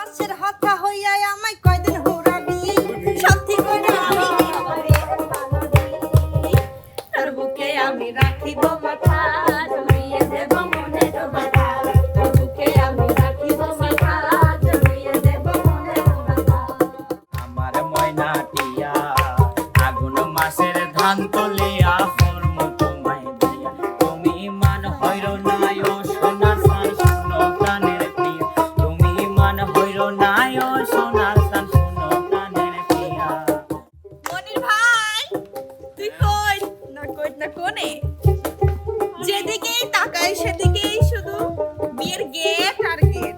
রসের হতা হইয়া আমায় কয়দিন হুরাবি সত্যি করে আমি তোর বুকে আমি রাখিব মাথা জড়িয়ে দেব মনের ব্যথা তোর বুকে আমি রাখিব মাথা জড়িয়ে দেব মনের ব্যথা আমার ময়না টিয়া আগুন মাসের ধান তলিয়া ফর্ম তোমায় দিয়া তুমি মান হইর নাই ও সোনার সান শুনো প্রাণের প্রিয়া তুমি মান হইর নাই ও সোনার সান শুনো প্রাণের প্রিয়া মনির ভাই তুই কই না কোনে যেদিকেই তাকাই সেদিকেই শুধু বিয়ের গেট আর গেট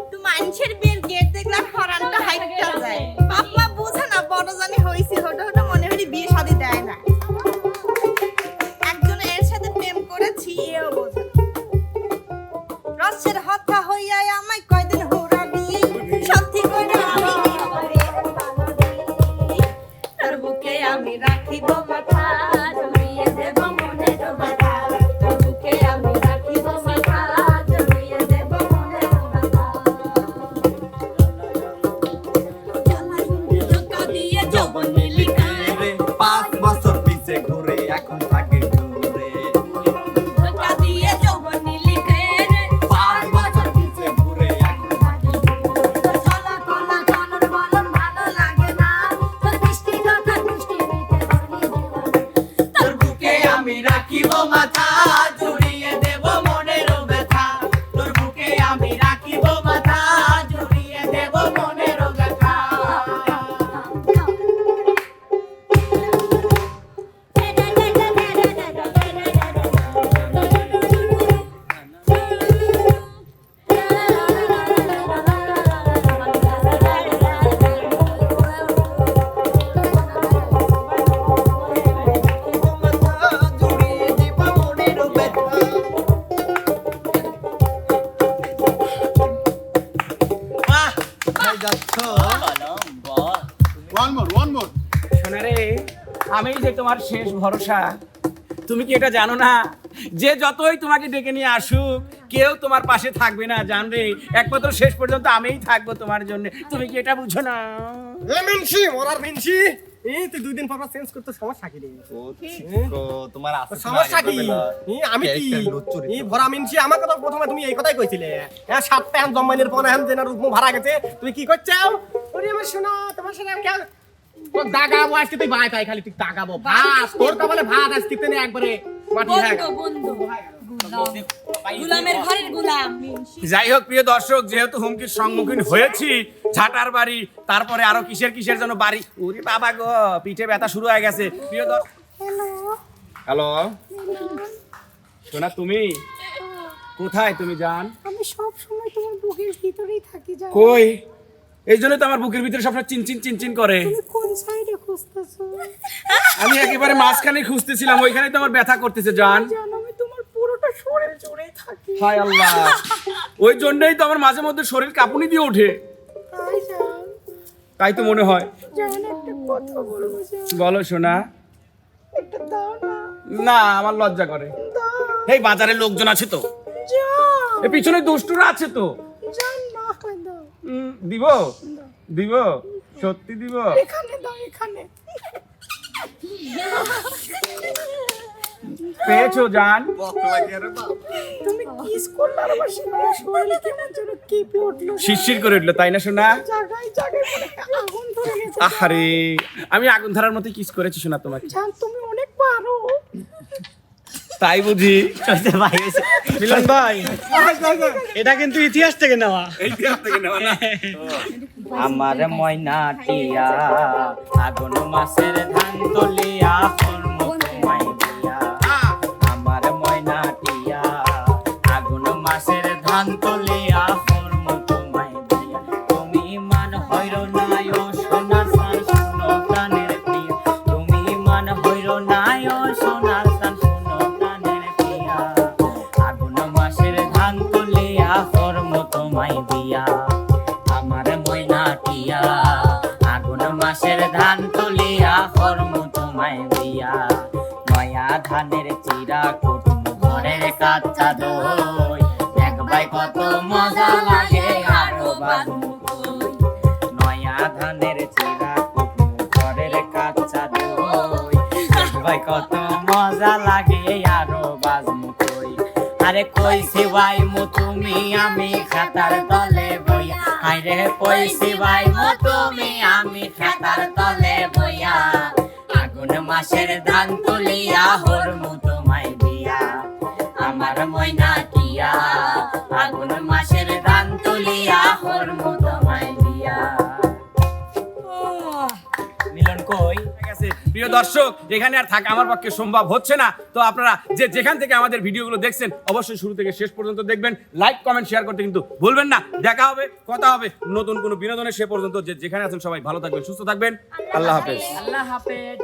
তুই মানুষের বিয়ের গেট দেখলে আর হরানটা হাইটটা যায় বাবা বুঝে না বড় জানি হইছে হঠাৎ হঠাৎ মনে হরি বিয়ে শাদী দেয় না একজন এর সাথে প্রেম করেছি এও বোঝে না রসের হতা হইয়া আমায় কয়দিন হুরাবি সত্যি করে আমি তোর বুকে আমি রাখিব মাথা জড়িয়ে দেব মনের ব্যথা তোর বুকে আমি রাখিব মাথা জড়িয়ে দেব মনের ব্যথা ধোঁকা দিয়ে যৌবন লিখে রে 5 বছর পিছে ঘুরে এখন থাকে দূরে ধোঁকা দিয়ে যৌবন লিখে রে 5 বছর পিছে ঘুরে এখন থাকে চলা কলা চলর বলন ভালো লাগে না তোর দৃষ্টি কথা দৃষ্টি মিটে ধরি তোর বুকে আমি রাখিব মাথা জড়িয়ে দেব মনের ব্যথা তোর বুকে আমি রাখিব মাথা জড়িয়ে দেব মনের ব্যথা One more. সোনারে আমি যে তোমার শেষ ভরসা তুমি কি এটা জানো না যে যতই তোমাকে ডেকে নিয়ে আসুক কেউ তোমার পাশে থাকবে না জান রে একমাত্র শেষ পর্যন্ত আমিই থাকবো তোমার জন্য তুমি কি এটা বুঝো না মিনসি মোরার মিনসি এই তুই 2 দিন পর চেঞ্জ করতে সমস্যা কি রে তোমার আছে সমস্যা কি আমি কি এই ভরা মিনসি আমাকে তো প্রথমে তুমি এই কথাই কইছিলে সাত প্যান জম্মাইনের পর এখন জেনার রূপ ভাড়া গেছে তুমি কি করছাও ওরে আমার শোনো তোমার সাথে কেন তোর দাগাবো আজকে তুই ভাই পাই খালি তুই দাগাবো ভাত তোর কপালে ভাত আজকে তেনে একবারে মাটি হয়ে গেল বন্ধু গুলামের ঘরের গুলাম যাই হোক প্রিয় দর্শক যেহেতু হুমকির সম্মুখীন হয়েছি ঝাঁটার বাড়ি তারপরে আরো কিসের জন্য বাড়ি ওরে বাবা গো পিঠে ব্যথা শুরু হয়ে গেছে প্রিয় দর্শক হ্যালো সোনা তুমি কোথায় তুমি জান আমি সব সময় তোমার বুকের ভিতরেই থাকি জানো কই এই জন্য তো আমার বুকের ভিতরে সবসময় চিনচিন করে তুমি কোন সাইডে খুঁজতেছো আমি একেবারে মাঝখানে খুঁজতেছিলাম ওইখানে তো আমার ব্যথা করতেছে জান জানো আমি তোমার পুরোটা শরীর জুড়েই থাকি হায় আল্লাহ ওই জন্যই তো আমার মাঝে মধ্যে শরীর কাঁপুনি দিয়ে ওঠে তাই জান তাই তো মনে হয় জান একটা কথা বলবো জান বলো সোনা একটা দাও না না আমার লজ্জা করে দাও এই বাজারে লোকজন আছে তো জান এ পিছনে দুষ্টুরা আছে তো জান না হয় দাও দিব দিব সত্যি দিব এখানে দাও এখানে পেয়েছো জান তুমি কিস করলে আর আমার শরীর কেমন যেন কেঁপে উঠলো শিরশির করে উঠলো তাই না সোনা জায়গায় জায়গায় মনে হয় আগুন ধরে গেছে আহারে আমি আগুন ধরার মতো কিস করেছি সোনা তোমাকে জান তুমি অনেক পারো তাই বুঝি মিলন ভাই এটা কিন্তু ইতিহাস থেকে নেওয়া আমার ময়না টিয়া আগুন মাসের ধান তলিয়া ফর্ম তোমায় দিয়া আমার ময়না টিয়া আগুন মাসের ধান তলিয়া ফর্ম তোমায় দিয়া তুমি মান হইর নাই ও সোনার সান শুনো প্রাণের প্রিয়া তুমি মান হইর নাই ও সোনার সান শুনো প্রাণের প্রিয়া আগুন মাসের ধান তলিয়া ফর্ম তোমায় দিয়া আমার ময়না টিয়া আগুন মাসের ধান তুলিয়া ফর্ম তোমায় দিয়া নয়া ধানের চিরা কুটুম ঘরের কাচ্চা দই দেখবাই কত মজা লাগে আরো বাজমু কই নয়া ধানের চিরা কুটু ঘরের কাঁচা দই ভাই কত মজা লাগে আরো বাজমু কই আরে কইছি ভাই মু তুমি আমি খাতার তলে বইয়া আরে কইছি ভাই মু তুমি আমি খাতার তলে বইয়া আগুন মাসের ধান তুলিয়া হরমু তোমায় দিয়া আমার ময়না টিয়া আগুন মাসের ধান তুলিয়া হরমু তোমায় দিয়া মিলন কই হয়ে গেছে। প্রিয় দর্শক এখানে আর থাকা আমার পক্ষে সম্ভব হচ্ছে না, তো আপনারা যে যেখান থেকে আমাদের ভিডিওগুলো দেখছেন অবশ্যই শুরু থেকে শেষ পর্যন্ত দেখবেন, লাইক কমেন্ট শেয়ার করতে কিন্তু ভুলবেন না। দেখা হবে, কথা হবে নতুন কোনো বিনোদনের। সে পর্যন্ত যে যেখানে আছেন সবাই ভালো থাকবেন, সুস্থ থাকবেন। আল্লাহ হাফেজ। আল্লাহ হাফেজ।